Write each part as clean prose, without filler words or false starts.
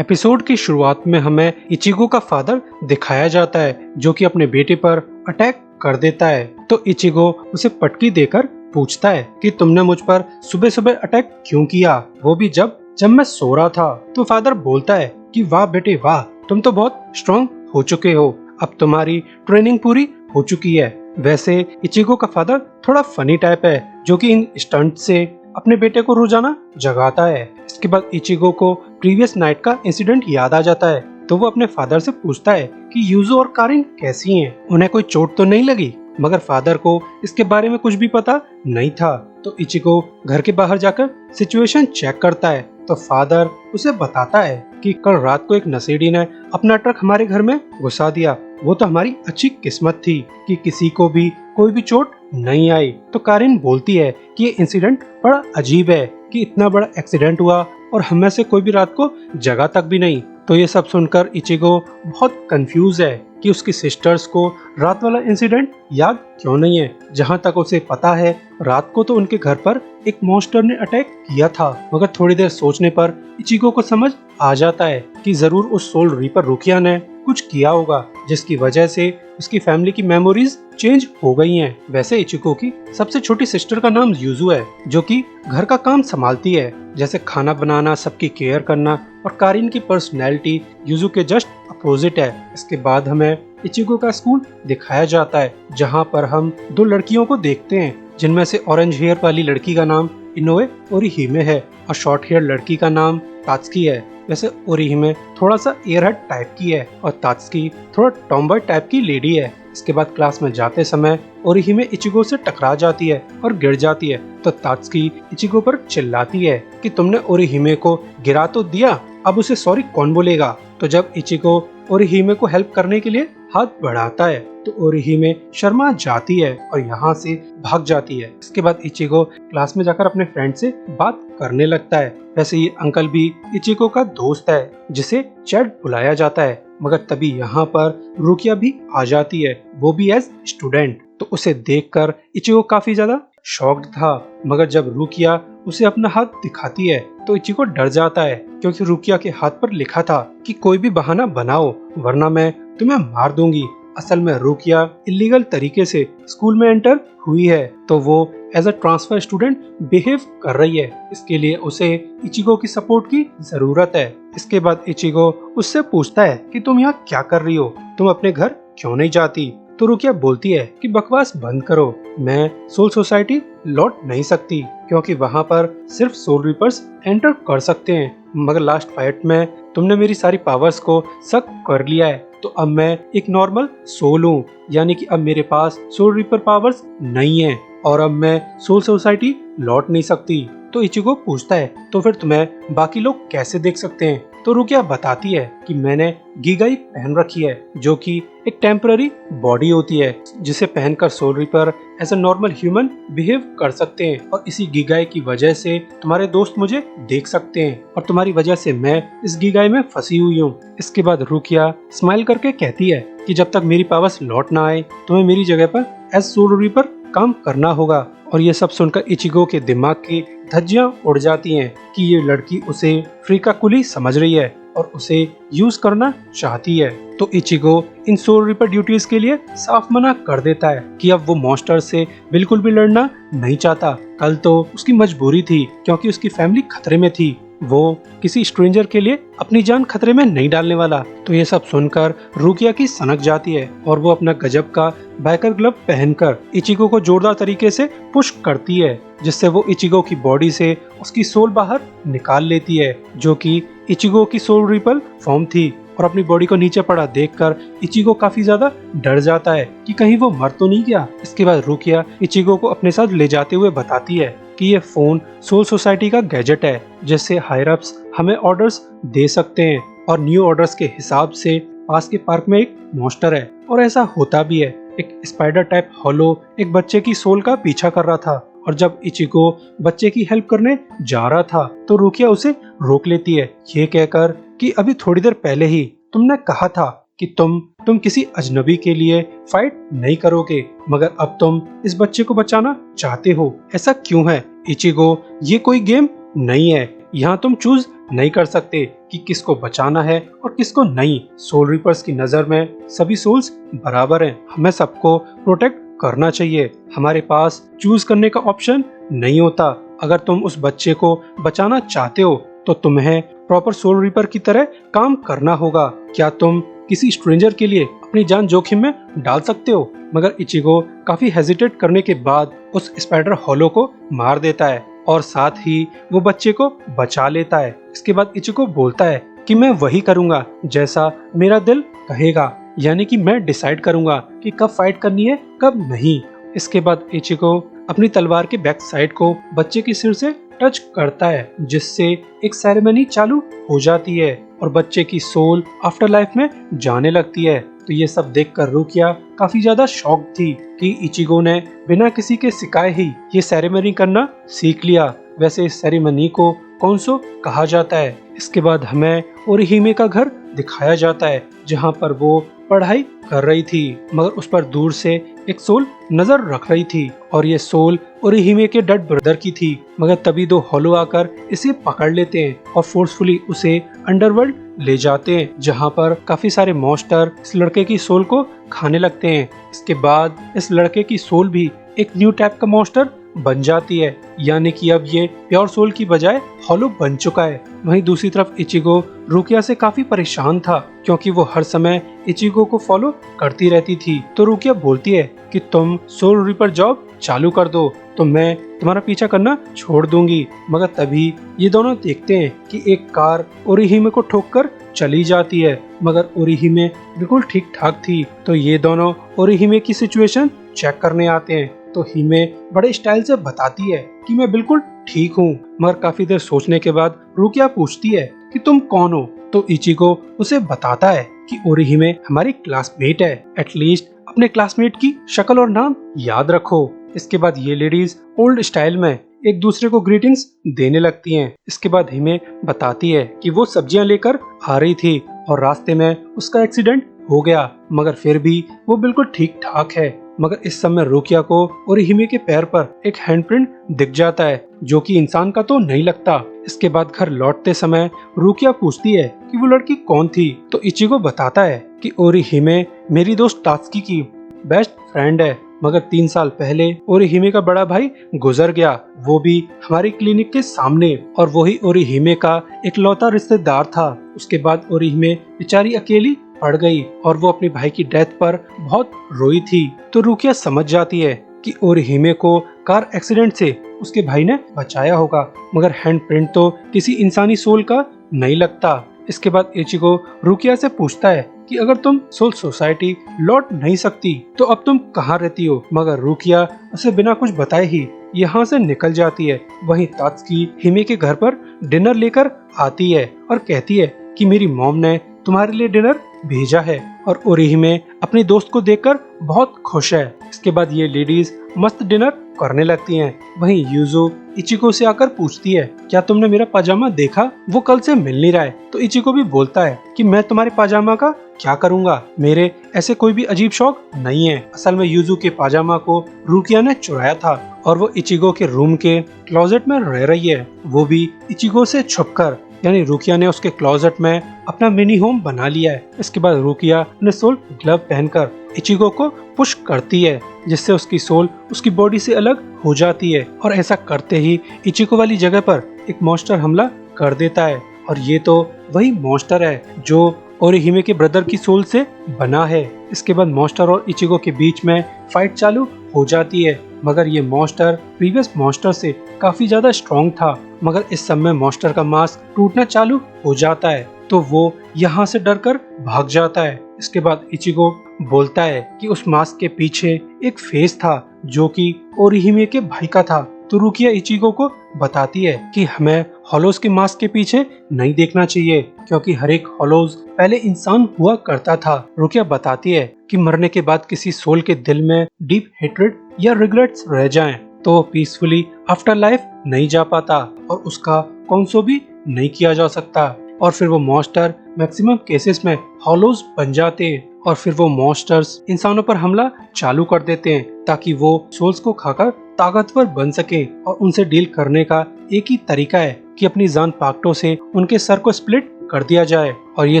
Episode की शुरुआत में हमें इचिगो का फादर दिखाया जाता है जो कि अपने बेटे पर अटैक कर देता है। तो इचिगो उसे पटकी देकर पूछता है कि तुमने मुझ पर सुबह सुबह अटैक क्यों किया, वो भी जब मैं सो रहा था। तो फादर बोलता है कि वाह बेटे वाह, तुम तो बहुत स्ट्रॉन्ग हो चुके हो, अब तुम्हारी ट्रेनिंग पूरी हो चुकी है। वैसे इचिगो का फादर थोड़ा फनी टाइप है जो कि इन स्टंट से अपने बेटे को रोजाना जगाता है। इसके बाद इचिगो को प्रीवियस नाइट का इंसिडेंट याद आ जाता है, तो वो अपने फादर से पूछता है कि यूजो और कारिन कैसी हैं, उन्हें कोई चोट तो नहीं लगी। मगर फादर को इसके बारे में कुछ भी पता नहीं था। तो इचिगो घर के बाहर जाकर सिचुएशन चेक करता है, तो फादर उसे बताता है कि कल रात को एक नशेड़ी ने अपना ट्रक हमारे घर में घुसा दिया। वो तो हमारी अच्छी किस्मत थी कि किसी को भी कोई भी चोट नहीं आई। तो कारिन बोलती है कि ये इंसिडेंट बड़ा अजीब है कि इतना बड़ा एक्सीडेंट हुआ और हम में से कोई भी रात को जगा तक भी नहीं। तो ये सब सुनकर इचिगो बहुत कंफ्यूज है कि उसकी सिस्टर्स को रात वाला इंसिडेंट याद क्यों नहीं है। जहाँ तक उसे पता है रात को तो उनके घर पर एक मॉन्स्टर ने अटैक किया था। मगर थोड़ी देर सोचने पर इचिगो को समझ आ जाता है कि जरूर उस सोल रीपर रुकिया ने कुछ किया होगा जिसकी वजह से उसकी फैमिली की मेमोरीज चेंज हो गई हैं। वैसे इचिको की सबसे छोटी सिस्टर का नाम यूजू है जो कि घर का काम संभालती है, जैसे खाना बनाना, सबकी केयर करना। और कारिन की पर्सनैलिटी यूजू के जस्ट अपोजिट है। इसके बाद हमें इचिको का स्कूल दिखाया जाता है जहाँ पर हम दो लड़कियों को देखते हैं, जिनमें से ऑरेंज हेयर वाली लड़की का नाम इनोए ओरिहिमे है और शॉर्ट हेयर लड़की का नाम तात्सुकी है। वैसे ओरिहिमे थोड़ा सा एयरहट टाइप की है और तात्सुकी थोड़ा टॉम्बॉय टाइप की लेडी है। इसके बाद क्लास में जाते समय ओरिहिमे इचिगो से टकरा जाती है और गिर जाती है। तो तात्सुकी इचिगो पर चिल्लाती है कि तुमने ओरिहिमे को गिरा तो दिया, अब उसे सॉरी कौन बोलेगा। तो जब इचिगो ओरिहिमे को हेल्प करने के लिए हाथ बढ़ाता है तो ओरिहिमे शर्मा जाती है और यहाँ से भाग जाती है। इसके बाद इचिगो क्लास में जाकर अपने फ्रेंड से बात करने लगता है। वैसे ये अंकल भी इचिगो का दोस्त है जिसे चैड बुलाया जाता है। मगर तभी यहाँ पर रुकिया भी आ जाती है, वो भी एज स्टूडेंट। तो उसे देखकर इचिगो काफी ज्यादा शॉक्ड था। मगर जब रुकिया उसे अपना हाथ दिखाती है तो इचिगो डर जाता है क्योंकि रुकिया के हाथ पर लिखा था कि कोई भी बहाना बनाओ वरना मैं तुम्हें मार दूंगी। असल में रुकिया इलीगल तरीके से स्कूल में एंटर हुई है, तो वो as a transfer student behave कर रही है। इसके लिए उसे इचिगो की सपोर्ट की जरूरत है। इसके बाद इचिगो उससे पूछता है कि तुम यहाँ क्या कर रही हो, तुम अपने घर क्यों नहीं जाती। तो रुकिया बोलती है कि बकवास बंद करो, मैं सोल सोसाइटी लौट नहीं सकती क्योंकि वहाँ पर सिर्फ सोल रीपर्स एंटर कर सकते हैं। मगर लास्ट फाइट में तुमने मेरी सारी पावर्स को सक कर लिया है, तो अब मैं एक नॉर्मल सोल हूँ, यानी कि अब मेरे पास सोल रीपर पावर्स नहीं है और अब मैं सोल सोसाइटी लौट नहीं सकती। तो इचिगो पूछता है तो फिर तुम्हें बाकी लोग कैसे देख सकते हैं। तो रुकिया बताती है कि मैंने गीगाई पहन रखी है जो कि एक टेम्पररी बॉडी होती है जिसे पहनकर soul reaper as a normal human behave कर सकते हैं और इसी गीगाई की वजह से तुम्हारे दोस्त मुझे देख सकते हैं और तुम्हारी वजह से मैं इस गीगाई में फंसी हुई हूँ। इसके बाद रुकिया स्माइल करके कहती है कि जब तक मेरी पावर्स लौट ना आए तुम्हें मेरी जगह पर एज सोल रीपर काम करना होगा। और ये सब सुनकर इचिगो के दिमाग की धज्जियां उड़ जाती हैं कि ये लड़की उसे फ्री का कुली समझ रही है और उसे यूज करना चाहती है। तो इचिगो इन सोल रीपर ड्यूटीज के लिए साफ मना कर देता है कि अब वो मॉन्स्टर से बिल्कुल भी लड़ना नहीं चाहता। कल तो उसकी मजबूरी थी क्योंकि उसकी फैमिली खतरे में थी, वो किसी स्ट्रेंजर के लिए अपनी जान खतरे में नहीं डालने वाला। तो ये सब सुनकर रुकिया की सनक जाती है और वो अपना गजब का बाइकर ग्लव पहनकर इचिगो को जोरदार तरीके से पुश करती है, जिससे वो इचिगो की बॉडी से उसकी सोल बाहर निकाल लेती है जो कि इचिगो की सोल रीपर फॉर्म थी। और अपनी बॉडी को नीचे पड़ा देखकर इचिगो काफी ज्यादा डर जाता है कि कहीं वो मर तो नहीं गया। इसके बाद रुकिया इचिगो को अपने साथ ले जाते हुए बताती है कि ये फोन सोल सोसाइटी का गैजेट है जिससे हायर अप्स हमें ऑर्डर्स दे सकते हैं और न्यू ऑर्डर्स के हिसाब से पास के पार्क में एक मॉन्स्टर है और ऐसा होता भी है। एक स्पाइडर टाइप हॉलो एक बच्चे की सोल का पीछा कर रहा था और जब इचिगो बच्चे की हेल्प करने जा रहा था तो रुकिया उसे रोक लेती है ये कहकर कि अभी थोड़ी देर पहले ही तुमने कहा था कि तुम किसी अजनबी के लिए फाइट नहीं करोगे, मगर अब तुम इस बच्चे को बचाना चाहते हो, ऐसा क्यों है। इचिगो ये कोई गेम नहीं है, यहाँ तुम चूज नहीं कर सकते कि किसको बचाना है और किसको नहीं। सोल रीपर्स की नजर में सभी सोल्स बराबर हैं। हमें सबको प्रोटेक्ट करना चाहिए। हमारे पास चूज करने का ऑप्शन नहीं होता। अगर तुम उस बच्चे को बचाना चाहते हो तो तुम्हें प्रॉपर सोल रीपर की तरह काम करना होगा। क्या तुम किसी स्ट्रेंजर के लिए अपनी जान जोखिम में डाल सकते हो? मगर इचिगो काफी हेजिटेट करने के बाद उस स्पाइडर हॉलो को मार देता है और साथ ही वो बच्चे को बचा लेता है। इसके बाद इचिगो बोलता है कि मैं वही करूंगा जैसा मेरा दिल कहेगा, यानी कि मैं डिसाइड करूंगा कि कब फाइट करनी है कब नहीं। इसके बाद इचिगो अपनी तलवार के बैक साइड को बच्चे के सिर से टच करता है, जिससे एक सेरेमनी चालू हो जाती है और बच्चे की सोल आफ्टर लाइफ में जाने लगती है। तो ये सब देखकर रुकिया काफी ज्यादा शॉक थी कि इचिगो ने बिना किसी के सिखाए ही ये सेरेमनी करना सीख लिया। वैसे इस सेरेमनी को कौनसो कहा जाता है। इसके बाद हमें ओरिहिमे का घर दिखाया जाता है जहाँ पर वो पढ़ाई कर रही थी, मगर उस पर दूर से एक सोल नजर रख रही थी और ये सोल ओरिहिमे के डेड ब्रदर की थी। मगर तभी दो हॉलो आकर इसे पकड़ लेते हैं और फोर्सफुली उसे अंडरवर्ल्ड ले जाते हैं, जहाँ पर काफी सारे मॉन्स्टर इस लड़के की सोल को खाने लगते हैं। इसके बाद इस लड़के की सोल भी एक न्यू टाइप का मॉन्स्टर बन जाती है, यानी कि अब ये प्योर सोल की बजाय हॉलो बन चुका है। वहीं दूसरी तरफ इचिगो रुकिया से काफी परेशान था क्योंकि वो हर समय इचिगो को फॉलो करती रहती थी। तो रुकिया बोलती है कि तुम सोल रीपर जॉब चालू कर दो तो मैं तुम्हारा पीछा करना छोड़ दूंगी। मगर तभी ये दोनों देखते हैं कि एक कार ओरिहिमे को ठोककर चली जाती है, मगर ओरिहिमे बिल्कुल ठीक ठाक थी। तो ये दोनों ओरिहिमे की सिचुएशन चेक करने आते हैं। तो हिमे बड़े स्टाइल से बताती है कि मैं बिल्कुल ठीक हूँ। मगर काफी देर सोचने के बाद रुकिया पूछती है कि तुम कौन हो? तो इचिगो उसे बताता है कि ओरिहिमे हमारी क्लासमेट है, एटलीस्ट अपने क्लासमेट की शक्ल और नाम याद रखो। इसके बाद ये लेडीज ओल्ड स्टाइल में एक दूसरे को ग्रीटिंग्स देने लगती हैं। इसके बाद हिमे बताती है कि वो सब्जियां लेकर आ रही थी और रास्ते में उसका एक्सीडेंट हो गया, मगर फिर भी वो बिल्कुल ठीक ठाक है। मगर इस समय रुकिया को ओरिहिमे के पैर पर एक हैंडप्रिंट दिख जाता है जो कि इंसान का तो नहीं लगता। इसके बाद घर लौटते समय रुकिया पूछती है कि वो लड़की कौन थी? तो इचिगो बताता है कि ओरिहिमे मेरी दोस्त टात्सुकी की बेस्ट फ्रेंड है, मगर 3 साल पहले ओरिहिमे का बड़ा भाई गुजर गया, वो भी हमारी क्लिनिक के सामने, और वही ओरिहिमे का इकलौता रिश्तेदार था। उसके बाद ओरिहिमे बेचारी अकेली पड़ गई और वो अपने भाई की डेथ पर बहुत रोई थी। तो रुकिया समझ जाती है कि ओरिहिमे को कार एक्सीडेंट से उसके भाई ने बचाया होगा, मगर हैंडप्रिंट तो किसी इंसानी सोल का नहीं लगता। इसके बाद इचिगो रुकिया से पूछता है कि अगर तुम सोल सोसाइटी लौट नहीं सकती तो अब तुम कहाँ रहती हो? मगर रुकिया उसे बिना कुछ बताए ही यहाँ से निकल जाती है। वहीं तात्सुकी हिमे के घर पर डिनर लेकर आती है और कहती है कि मेरी मॉम ने तुम्हारे लिए डिनर भेजा है, और ओरिहिमे अपने दोस्त को देखकर बहुत खुश है। इसके बाद ये लेडीज मस्त डिनर करने लगती हैं। वहीं यूजो इचिको से आकर पूछती है क्या तुमने मेरा पाजामा देखा? वो कल से मिल नहीं रहा है। तो इचिको भी बोलता है कि मैं तुम्हारे पाजामा का क्या करूंगा, मेरे ऐसे कोई भी अजीब शौक नहीं है। असल में यूजो के पाजामा को रुकिया ने चुराया था और वो इचिको के रूम के क्लोजेट में रह रही है, वो भी इचिको से छुपकर। यानी रुकिया ने उसके क्लोजेट में अपना मिनी होम बना लिया है। इसके बाद रुकिया अपने सोल ग्लव पहनकर इचिगो को पुश करती है, जिससे उसकी सोल उसकी बॉडी से अलग हो जाती है, और ऐसा करते ही इचिगो वाली जगह पर एक मॉन्स्टर हमला कर देता है। और ये तो वही मॉन्स्टर है जो ओरिहिमे के ब्रदर की सोल से बना है। इसके बाद मॉन्स्टर और इचिगो के बीच में फाइट चालू हो जाती है, मगर ये मॉन्स्टर प्रीवियस मॉन्स्टर से काफी ज्यादा स्ट्रॉन्ग था। मगर इस समय मॉन्स्टर का मास्क टूटना चालू हो जाता है, तो वो यहाँ से डरकर भाग जाता है। इसके बाद इचिगो बोलता है कि उस मास्क के पीछे एक फेस था जो कि ओरिहिमे के भाई का था। तो रुकिया इचिगो को बताती है कि हमें हॉलोज के मास्क के पीछे नहीं देखना चाहिए, क्योंकि हर एक हॉलोज पहले इंसान हुआ करता था। रुकिया बताती है कि मरने के बाद किसी सोल के दिल में डीप हेट्रेड या रिग्रेट्स रह जाएं, तो वो पीसफुली आफ्टर लाइफ नहीं जा पाता और उसका कौनसो भी नहीं किया जा सकता। और फिर वो मॉन्स्टर मैक्सिमम केसेस में हॉलोज बन जाते हैं, और फिर वो मॉन्स्टर्स इंसानों पर हमला चालू कर देते हैं ताकि वो सोल्स को खाकर ताकतवर बन सके और उनसे डील करने का एक ही तरीका है कि अपनी जान पाक्टो से उनके सर को स्प्लिट कर दिया जाए। और ये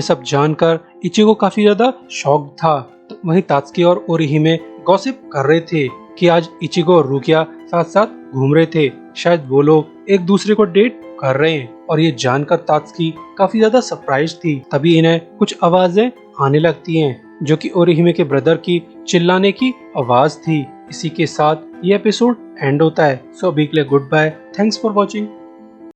सब जानकर इचिगो काफी ज्यादा शॉक्ड था। तो वहीं तात्सुकी और ओरिहिमे गॉसिप कर रहे थे कि आज इचिगो और रुकिया साथ साथ घूम रहे थे, शायद वो लोग एक दूसरे को डेट कर रहे हैं। और ये जानकर तात्सुकी काफी ज्यादा सरप्राइज थी। तभी इन्हें कुछ आवाजें आने लगती हैं जो कि ओरिहिमे के ब्रदर की चिल्लाने की आवाज थी। इसी के साथ ये एपिसोड एंड होता है। सो अभी के लिए goodbye, thanks for watching.